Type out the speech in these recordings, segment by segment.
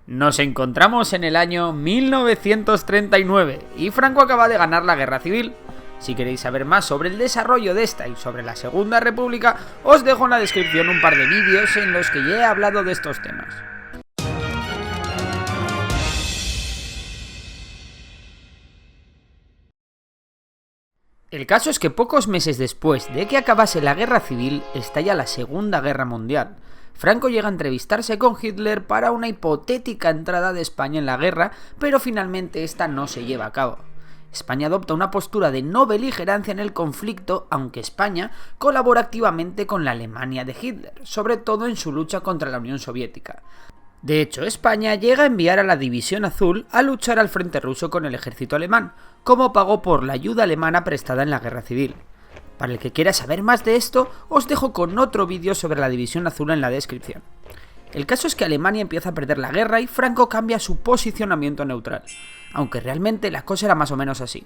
Nos encontramos en el año 1939 y Franco acaba de ganar la Guerra Civil. Si queréis saber más sobre el desarrollo de esta y sobre la Segunda República, os dejo en la descripción un par de vídeos en los que ya he hablado de estos temas. El caso es que pocos meses después de que acabase la Guerra Civil, estalla la Segunda Guerra Mundial. Franco llega a entrevistarse con Hitler para una hipotética entrada de España en la guerra, pero finalmente esta no se lleva a cabo. España adopta una postura de no beligerancia en el conflicto, aunque España colabora activamente con la Alemania de Hitler, sobre todo en su lucha contra la Unión Soviética. De hecho, España llega a enviar a la División Azul a luchar al frente ruso con el ejército alemán, como pago por la ayuda alemana prestada en la Guerra Civil. Para el que quiera saber más de esto, os dejo con otro vídeo sobre la División Azul en la descripción. El caso es que Alemania empieza a perder la guerra y Franco cambia su posicionamiento neutral, aunque realmente la cosa era más o menos así.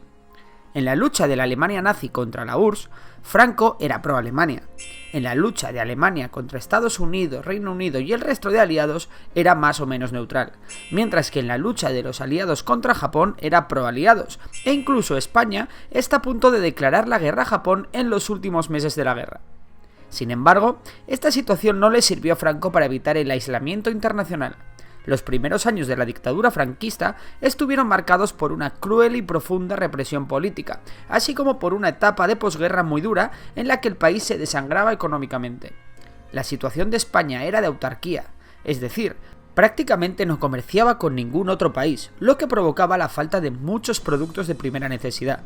En la lucha de la Alemania nazi contra la URSS, Franco era pro-Alemania. En la lucha de Alemania contra Estados Unidos, Reino Unido y el resto de aliados era más o menos neutral, mientras que en la lucha de los aliados contra Japón era pro-aliados, e incluso España está a punto de declarar la guerra a Japón en los últimos meses de la guerra. Sin embargo, esta situación no le sirvió a Franco para evitar el aislamiento internacional. Los primeros años de la dictadura franquista estuvieron marcados por una cruel y profunda represión política, así como por una etapa de posguerra muy dura en la que el país se desangraba económicamente. La situación de España era de autarquía, es decir, prácticamente no comerciaba con ningún otro país, lo que provocaba la falta de muchos productos de primera necesidad.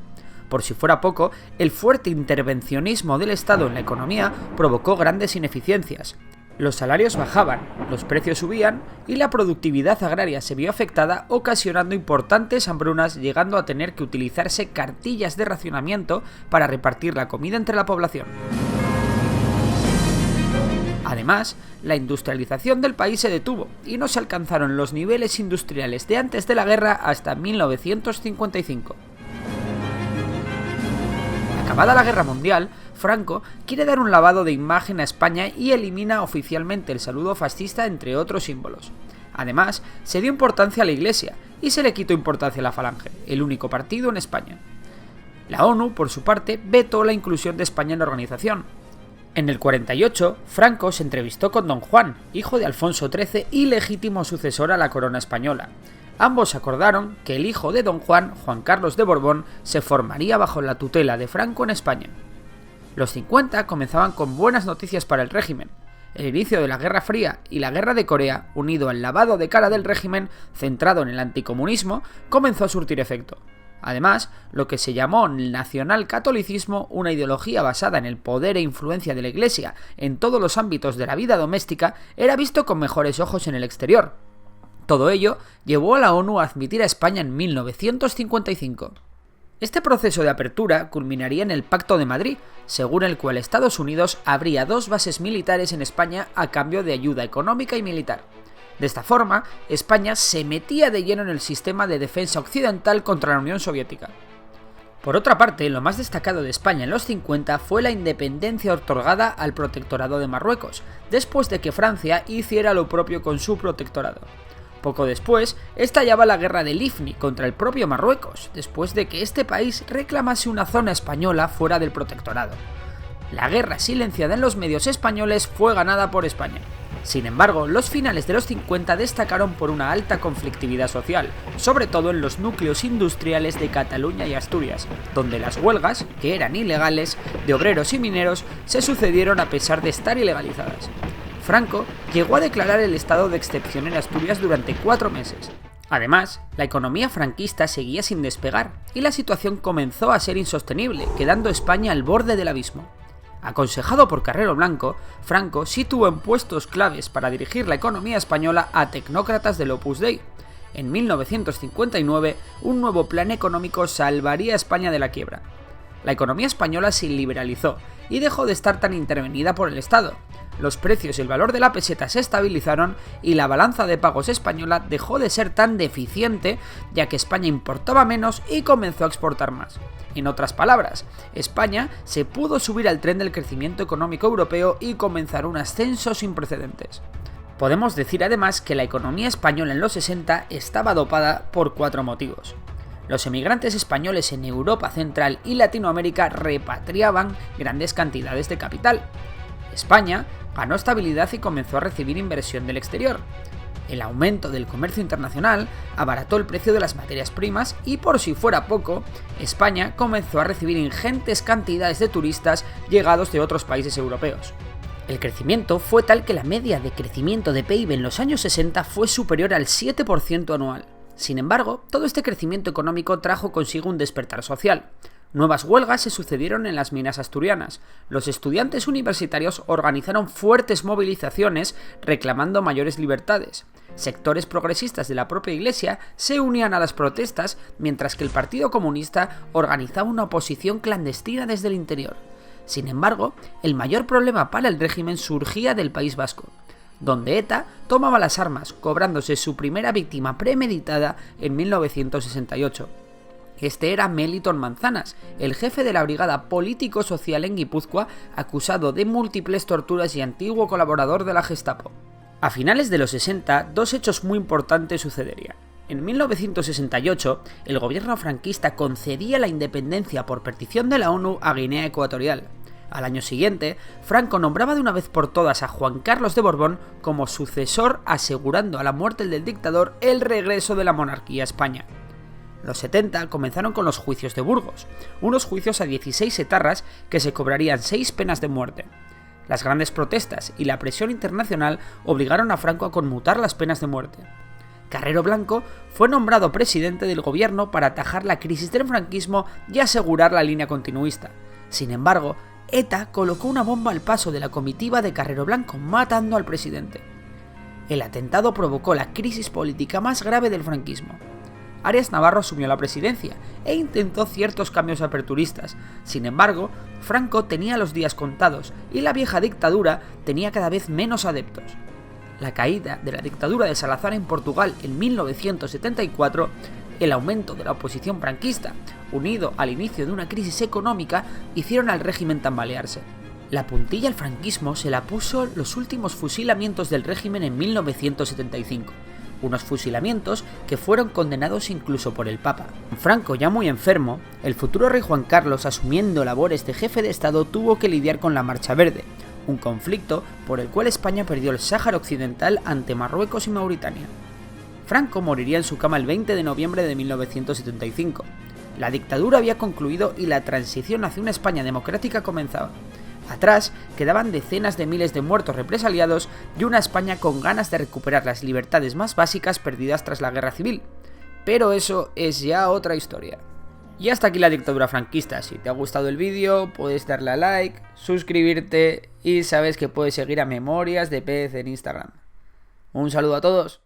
Por si fuera poco, el fuerte intervencionismo del Estado en la economía provocó grandes ineficiencias. Los salarios bajaban, los precios subían y la productividad agraria se vio afectada, ocasionando importantes hambrunas, llegando a tener que utilizarse cartillas de racionamiento para repartir la comida entre la población. Además, la industrialización del país se detuvo y no se alcanzaron los niveles industriales de antes de la guerra hasta 1955. Acabada la Guerra Mundial, Franco quiere dar un lavado de imagen a España y elimina oficialmente el saludo fascista, entre otros símbolos. Además, se dio importancia a la Iglesia y se le quitó importancia a la Falange, el único partido en España. La ONU, por su parte, vetó la inclusión de España en la organización. En el 48, Franco se entrevistó con Don Juan, hijo de Alfonso XIII y legítimo sucesor a la corona española. Ambos acordaron que el hijo de Don Juan, Juan Carlos de Borbón, se formaría bajo la tutela de Franco en España. Los 50 comenzaban con buenas noticias para el régimen. El inicio de la Guerra Fría y la Guerra de Corea, unido al lavado de cara del régimen centrado en el anticomunismo, comenzó a surtir efecto. Además, lo que se llamó nacionalcatolicismo, una ideología basada en el poder e influencia de la Iglesia en todos los ámbitos de la vida doméstica, era visto con mejores ojos en el exterior. Todo ello llevó a la ONU a admitir a España en 1955. Este proceso de apertura culminaría en el Pacto de Madrid, según el cual Estados Unidos abría 2 bases militares en España a cambio de ayuda económica y militar. De esta forma, España se metía de lleno en el sistema de defensa occidental contra la Unión Soviética. Por otra parte, lo más destacado de España en los 50 fue la independencia otorgada al protectorado de Marruecos, después de que Francia hiciera lo propio con su protectorado. Poco después, estallaba la guerra del IFNI contra el propio Marruecos, después de que este país reclamase una zona española fuera del protectorado. La guerra silenciada en los medios españoles fue ganada por España. Sin embargo, los finales de los 50 destacaron por una alta conflictividad social, sobre todo en los núcleos industriales de Cataluña y Asturias, donde las huelgas, que eran ilegales, de obreros y mineros, se sucedieron a pesar de estar ilegalizadas. Franco llegó a declarar el estado de excepción en Asturias durante 4 meses. Además, la economía franquista seguía sin despegar y la situación comenzó a ser insostenible, quedando España al borde del abismo. Aconsejado por Carrero Blanco, Franco sí tuvo en puestos claves para dirigir la economía española a tecnócratas del Opus Dei. En 1959, un nuevo plan económico salvaría a España de la quiebra. La economía española se liberalizó y dejó de estar tan intervenida por el Estado. Los precios y el valor de la peseta se estabilizaron y la balanza de pagos española dejó de ser tan deficiente, ya que España importaba menos y comenzó a exportar más. En otras palabras, España se pudo subir al tren del crecimiento económico europeo y comenzar un ascenso sin precedentes. Podemos decir además que la economía española en los 60 estaba dopada por 4 motivos. Los emigrantes españoles en Europa Central y Latinoamérica repatriaban grandes cantidades de capital. España ganó estabilidad y comenzó a recibir inversión del exterior. El aumento del comercio internacional abarató el precio de las materias primas y, por si fuera poco, España comenzó a recibir ingentes cantidades de turistas llegados de otros países europeos. El crecimiento fue tal que la media de crecimiento de PIB en los años 60 fue superior al 7% anual. Sin embargo, todo este crecimiento económico trajo consigo un despertar social. Nuevas huelgas se sucedieron en las minas asturianas. Los estudiantes universitarios organizaron fuertes movilizaciones reclamando mayores libertades. Sectores progresistas de la propia Iglesia se unían a las protestas, mientras que el Partido Comunista organizaba una oposición clandestina desde el interior. Sin embargo, el mayor problema para el régimen surgía del País Vasco, donde ETA tomaba las armas, cobrándose su primera víctima premeditada en 1968. Este era Melitón Manzanas, el jefe de la brigada político-social en Guipúzcoa, acusado de múltiples torturas y antiguo colaborador de la Gestapo. A finales de los 60, dos hechos muy importantes sucederían. En 1968, el gobierno franquista concedía la independencia por petición de la ONU a Guinea Ecuatorial. Al año siguiente, Franco nombraba de una vez por todas a Juan Carlos de Borbón como sucesor, asegurando a la muerte del dictador el regreso de la monarquía a España. Los 70 comenzaron con los juicios de Burgos, unos juicios a 16 etarras que se cobrarían 6 penas de muerte. Las grandes protestas y la presión internacional obligaron a Franco a conmutar las penas de muerte. Carrero Blanco fue nombrado presidente del gobierno para atajar la crisis del franquismo y asegurar la línea continuista. Sin embargo, ETA colocó una bomba al paso de la comitiva de Carrero Blanco, matando al presidente. El atentado provocó la crisis política más grave del franquismo. Arias Navarro asumió la presidencia e intentó ciertos cambios aperturistas. Sin embargo, Franco tenía los días contados y la vieja dictadura tenía cada vez menos adeptos. La caída de la dictadura de Salazar en Portugal en 1974, el aumento de la oposición franquista, unido al inicio de una crisis económica, hicieron al régimen tambalearse. La puntilla al franquismo se la puso los últimos fusilamientos del régimen en 1975. Unos fusilamientos que fueron condenados incluso por el Papa. Franco, ya muy enfermo, el futuro rey Juan Carlos, asumiendo labores de jefe de Estado, tuvo que lidiar con la Marcha Verde, un conflicto por el cual España perdió el Sáhara Occidental ante Marruecos y Mauritania. Franco moriría en su cama el 20 de noviembre de 1975. La dictadura había concluido y la transición hacia una España democrática comenzaba. Atrás quedaban decenas de miles de muertos represaliados y una España con ganas de recuperar las libertades más básicas perdidas tras la guerra civil. Pero eso es ya otra historia. Y hasta aquí la dictadura franquista. Si te ha gustado el vídeo, puedes darle a like, suscribirte y sabes que puedes seguir a Memorias de Pez en Instagram. Un saludo a todos.